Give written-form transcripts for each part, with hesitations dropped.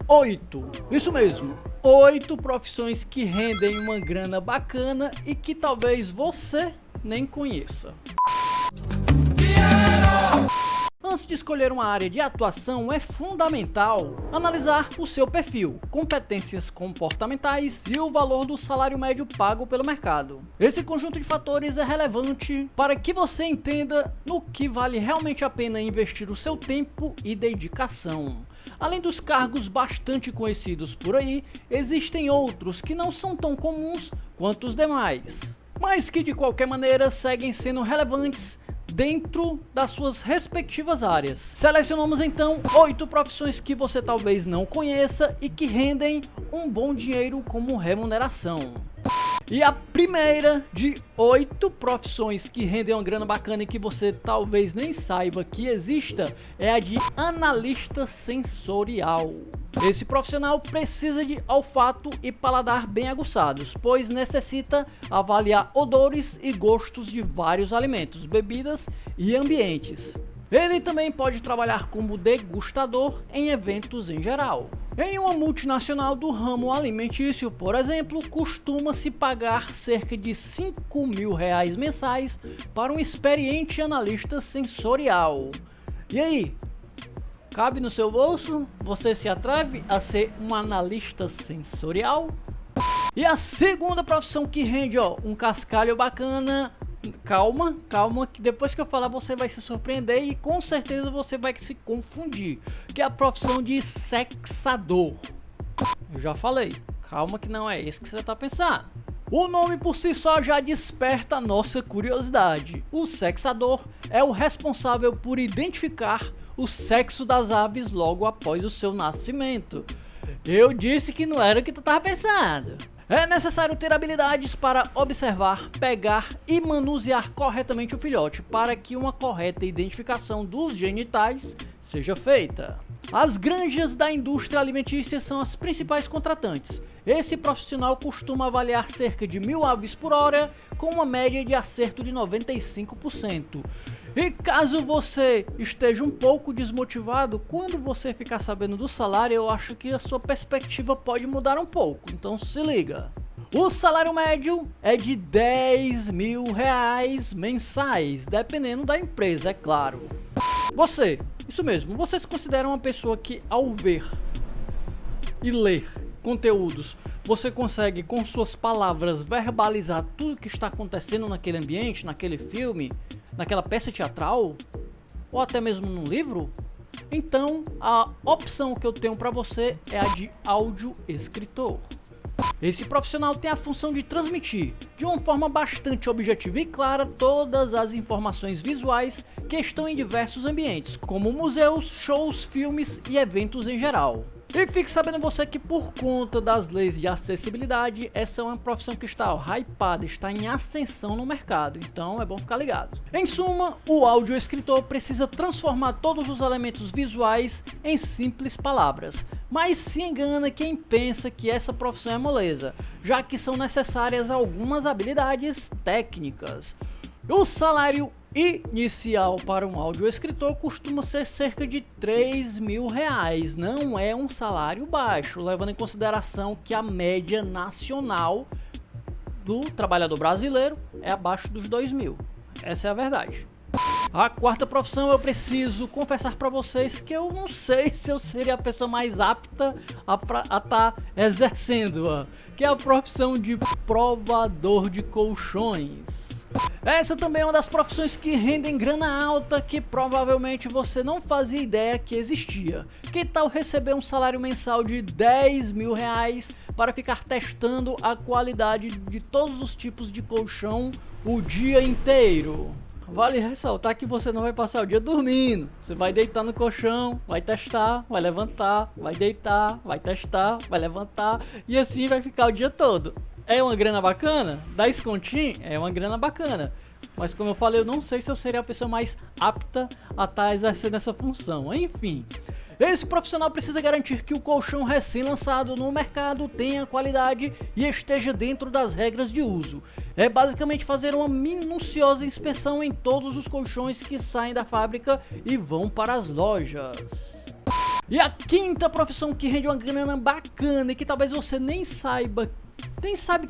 8. Isso mesmo, 8 profissões que rendem uma grana bacana e que talvez você nem conheça. Antes de escolher uma área de atuação, é fundamental analisar o seu perfil, competências comportamentais e o valor do salário médio pago pelo mercado. Esse conjunto de fatores é relevante para que você entenda no que vale realmente a pena investir o seu tempo e dedicação. Além dos cargos bastante conhecidos por aí, existem outros que não são tão comuns quanto os demais, mas que de qualquer maneira seguem sendo relevantes dentro das suas respectivas áreas. Selecionamos então 8 profissões que você talvez não conheça e que rendem um bom dinheiro como remuneração. E a primeira de 8 profissões que rendem uma grana bacana e que você talvez nem saiba que exista é a de analista sensorial. Esse profissional precisa de olfato e paladar bem aguçados, pois necessita avaliar odores e gostos de vários alimentos, bebidas e ambientes. Ele também pode trabalhar como degustador em eventos em geral. Em uma multinacional do ramo alimentício, por exemplo, costuma-se pagar cerca de R$5.000 mensais para um experiente analista sensorial. E aí? Cabe no seu bolso? Você se atreve a ser um analista sensorial? E a segunda profissão que rende um cascalho bacana, calma, que depois que eu falar você vai se surpreender e com certeza você vai se confundir, que é a profissão de sexador. Eu já falei, calma que não é isso que você está pensando. O nome por si só já desperta a nossa curiosidade. O sexador é o responsável por identificar o sexo das aves logo após o seu nascimento. Eu disse que não era o que tu estava pensando. É necessário ter habilidades para observar, pegar e manusear corretamente o filhote para que uma correta identificação dos genitais seja feita. As granjas da indústria alimentícia são as principais contratantes. Esse profissional costuma avaliar cerca de 1.000 aves por hora, com uma média de acerto de 95%. E caso você esteja um pouco desmotivado, quando você ficar sabendo do salário, eu acho que a sua perspectiva pode mudar um pouco, então se liga. O salário médio é de R$10.000 mensais, dependendo da empresa, é claro. Você, isso mesmo, você se considera uma pessoa que ao ver e ler conteúdos, você consegue com suas palavras verbalizar tudo que está acontecendo naquele ambiente, naquele filme, naquela peça teatral, ou até mesmo num livro? Então a opção que eu tenho para você é a de audioescritor. Esse profissional tem a função de transmitir, de uma forma bastante objetiva e clara, todas as informações visuais que estão em diversos ambientes, como museus, shows, filmes e eventos em geral. E fique sabendo você que por conta das leis de acessibilidade, essa é uma profissão que está hypada, está em ascensão no mercado, então é bom ficar ligado. Em suma, o audioescritor precisa transformar todos os elementos visuais em simples palavras, mas se engana quem pensa que essa profissão é moleza, já que são necessárias algumas habilidades técnicas. O salário inicial para um audioescritor costuma ser cerca de R$3.000, não é um salário baixo, levando em consideração que a média nacional do trabalhador brasileiro é abaixo dos R$2.000, essa é a verdade. A quarta profissão, eu preciso confessar para vocês que eu não sei se eu seria a pessoa mais apta a estar exercendo-a, que é a profissão de provador de colchões. Essa também é uma das profissões que rendem grana alta que provavelmente você não fazia ideia que existia. Que tal receber um salário mensal de R$10.000 para ficar testando a qualidade de todos os tipos de colchão o dia inteiro? Vale ressaltar que você não vai passar o dia dormindo. Você vai deitar no colchão, vai testar, vai levantar, vai deitar, vai testar, vai levantar e assim vai ficar o dia todo. É uma grana bacana? 10 continhos? É uma grana bacana. Mas como eu falei, eu não sei se eu seria a pessoa mais apta a estar exercendo essa função. Enfim, esse profissional precisa garantir que o colchão recém-lançado no mercado tenha qualidade e esteja dentro das regras de uso. É basicamente fazer uma minuciosa inspeção em todos os colchões que saem da fábrica e vão para as lojas. E a quinta profissão que rende uma grana bacana e que talvez você nem sabe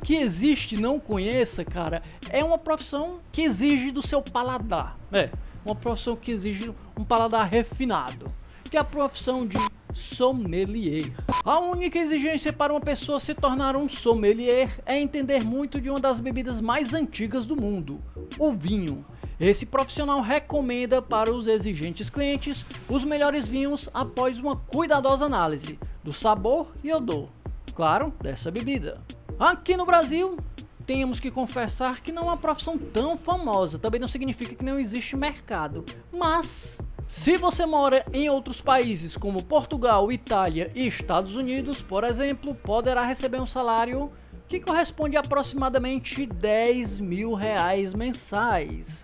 que existe, não conheça, cara, é uma profissão que exige do seu paladar. É, uma profissão que exige um paladar refinado, que é a profissão de sommelier. A única exigência para uma pessoa se tornar um sommelier é entender muito de uma das bebidas mais antigas do mundo, o vinho. Esse profissional recomenda para os exigentes clientes os melhores vinhos após uma cuidadosa análise do sabor e odor, claro, dessa bebida. Aqui no Brasil, temos que confessar que não é uma profissão tão famosa, também não significa que não existe mercado, mas se você mora em outros países como Portugal, Itália e Estados Unidos, por exemplo, poderá receber um salário que corresponde a aproximadamente R$ 10.000 mensais.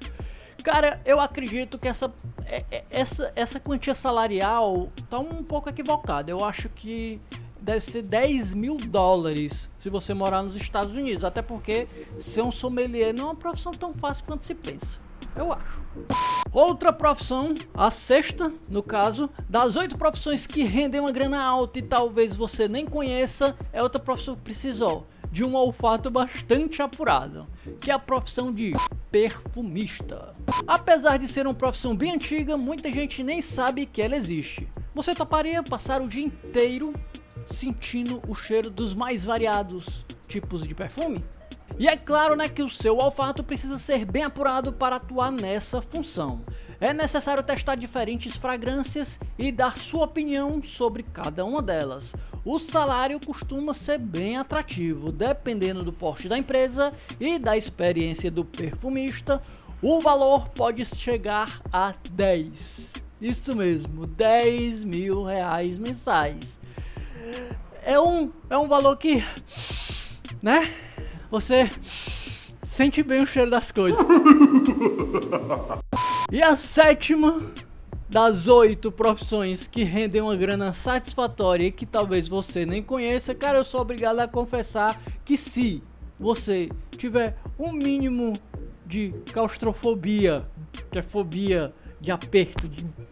Cara, eu acredito que essa quantia salarial tá um pouco equivocada. Eu acho que deve ser $10.000 se você morar nos Estados Unidos. Até porque ser um sommelier não é uma profissão tão fácil quanto se pensa. Eu acho. Outra profissão, a sexta, no caso, das 8 profissões que rendem uma grana alta e talvez você nem conheça, é outra profissão que precisou de um olfato bastante apurado, que é a profissão de perfumista. Apesar de ser uma profissão bem antiga, muita gente nem sabe que ela existe. Você toparia passar o dia inteiro sentindo o cheiro dos mais variados tipos de perfume? E é claro, né, que o seu olfato precisa ser bem apurado para atuar nessa função. É necessário testar diferentes fragrâncias e dar sua opinião sobre cada uma delas. O salário costuma ser bem atrativo, dependendo do porte da empresa e da experiência do perfumista. O valor pode chegar a 10. Isso mesmo, R$ 10.000 mensais. É um valor que, né? Você sente bem o cheiro das coisas. E a sétima das 8 profissões que rendem uma grana satisfatória e que talvez você nem conheça, cara, eu sou obrigado a confessar que se você tiver um mínimo de claustrofobia, que é fobia de aperto,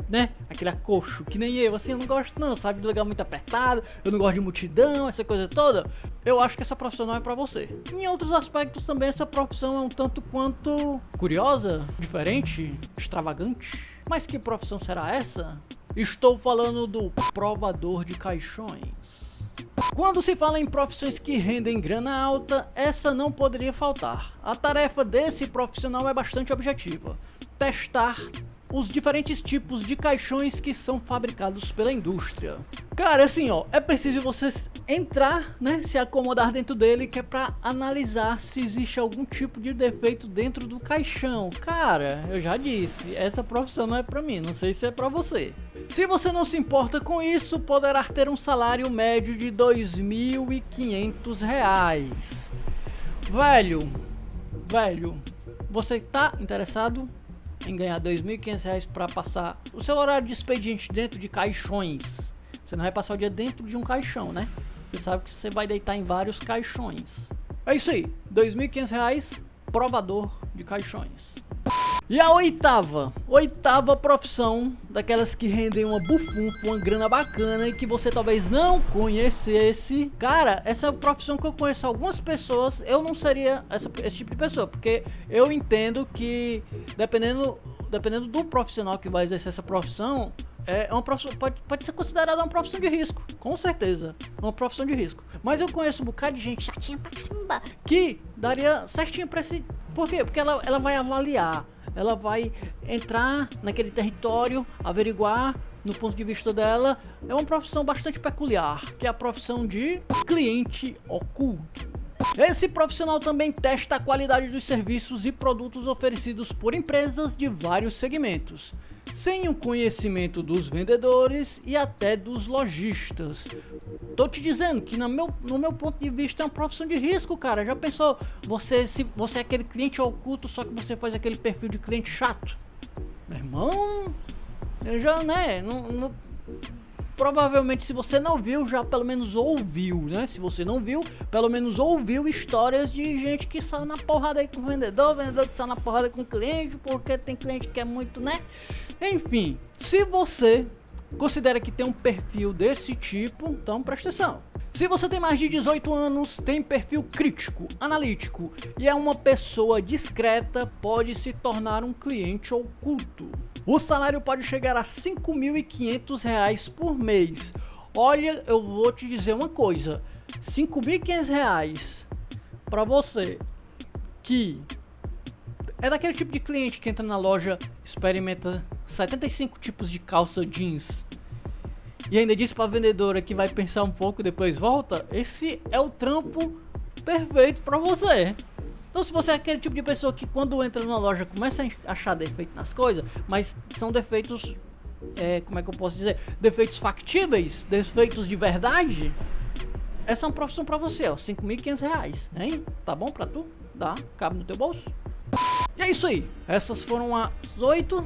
né? Aquele acolcho, que nem eu, assim, eu não gosto não, sabe, de lugar muito apertado, eu não gosto de multidão, essa coisa toda. Eu acho que essa profissão não é pra você. Em outros aspectos também essa profissão é um tanto quanto curiosa, diferente, extravagante. Mas que profissão será essa? Estou falando do provador de caixões. Quando se fala em profissões que rendem grana alta, essa não poderia faltar. A tarefa desse profissional é bastante objetiva: testar os diferentes tipos de caixões que são fabricados pela indústria. Cara, assim, ó, é preciso você entrar, né, se acomodar dentro dele, que é pra analisar se existe algum tipo de defeito dentro do caixão. Cara, eu já disse, essa profissão não é pra mim, não sei se é pra você. Se você não se importa com isso, poderá ter um salário médio de R$ 2.500. Velho, você tá interessado em ganhar R$ 2.500 para passar o seu horário de expediente dentro de caixões? Você não vai passar o dia dentro de um caixão, né? Você sabe que você vai deitar em vários caixões. É isso aí, R$ 2.500, provador de caixões. E a oitava profissão, daquelas que rendem uma bufunfa, uma grana bacana e que você talvez não conhecesse. Cara, essa profissão que eu conheço algumas pessoas, eu não seria esse tipo de pessoa, porque eu entendo que dependendo do profissional que vai exercer essa profissão, é uma profissão, pode ser considerada uma profissão de risco, com certeza, uma profissão de risco. Mas eu conheço um bocado de gente chatinha pra caramba que daria certinho pra esse. Por quê? Porque ela vai avaliar, ela vai entrar naquele território, averiguar no ponto de vista dela. É uma profissão bastante peculiar, que é a profissão de cliente oculto. Esse profissional também testa a qualidade dos serviços e produtos oferecidos por empresas de vários segmentos, sem o conhecimento dos vendedores e até dos lojistas. Tô te dizendo que no meu ponto de vista é uma profissão de risco, cara. Já pensou, se você é aquele cliente oculto, só que você faz aquele perfil de cliente chato? Meu irmão, eu já, né, provavelmente, se você não viu, já pelo menos ouviu, né? Se você não viu, pelo menos ouviu histórias de gente que saiu na porrada aí com o vendedor que saiu na porrada com o cliente, porque tem cliente que é muito, né? Enfim, se você considera que tem um perfil desse tipo, então presta atenção. Se você tem mais de 18 anos, tem perfil crítico, analítico e é uma pessoa discreta, pode se tornar um cliente oculto. O salário pode chegar a R$ 5.500 por mês. Olha, eu vou te dizer uma coisa, R$ 5.500 para você que é daquele tipo de cliente que entra na loja, experimenta 75 tipos de calça jeans e ainda diz pra vendedora que vai pensar um pouco e depois volta, esse é o trampo perfeito pra você. Então se você é aquele tipo de pessoa que quando entra numa loja começa a achar defeito nas coisas, mas são defeitos, como é que eu posso dizer? Defeitos factíveis, defeitos de verdade, essa é uma profissão pra você, ó, R$ 5.500, hein? Tá bom pra tu? Dá? Cabe no teu bolso? E é isso aí, essas foram as 8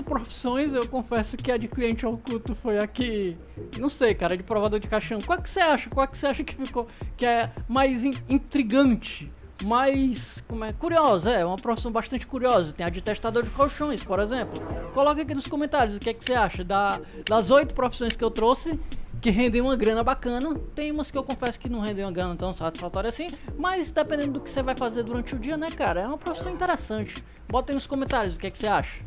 profissões. Eu confesso que a de cliente oculto foi aqui, não sei, cara, de provador de caixão. Qual que você acha? Qual que você acha que ficou, que é mais intrigante, mais, curiosa? É uma profissão bastante curiosa. Tem a de testador de colchões, por exemplo. Coloca aqui nos comentários o que é que você acha das 8 profissões que eu trouxe, que rendem uma grana bacana. Tem umas que eu confesso que não rendem uma grana tão satisfatória assim, mas dependendo do que você vai fazer durante o dia, né, cara, é uma profissão interessante. Bota aí nos comentários o que é que você acha.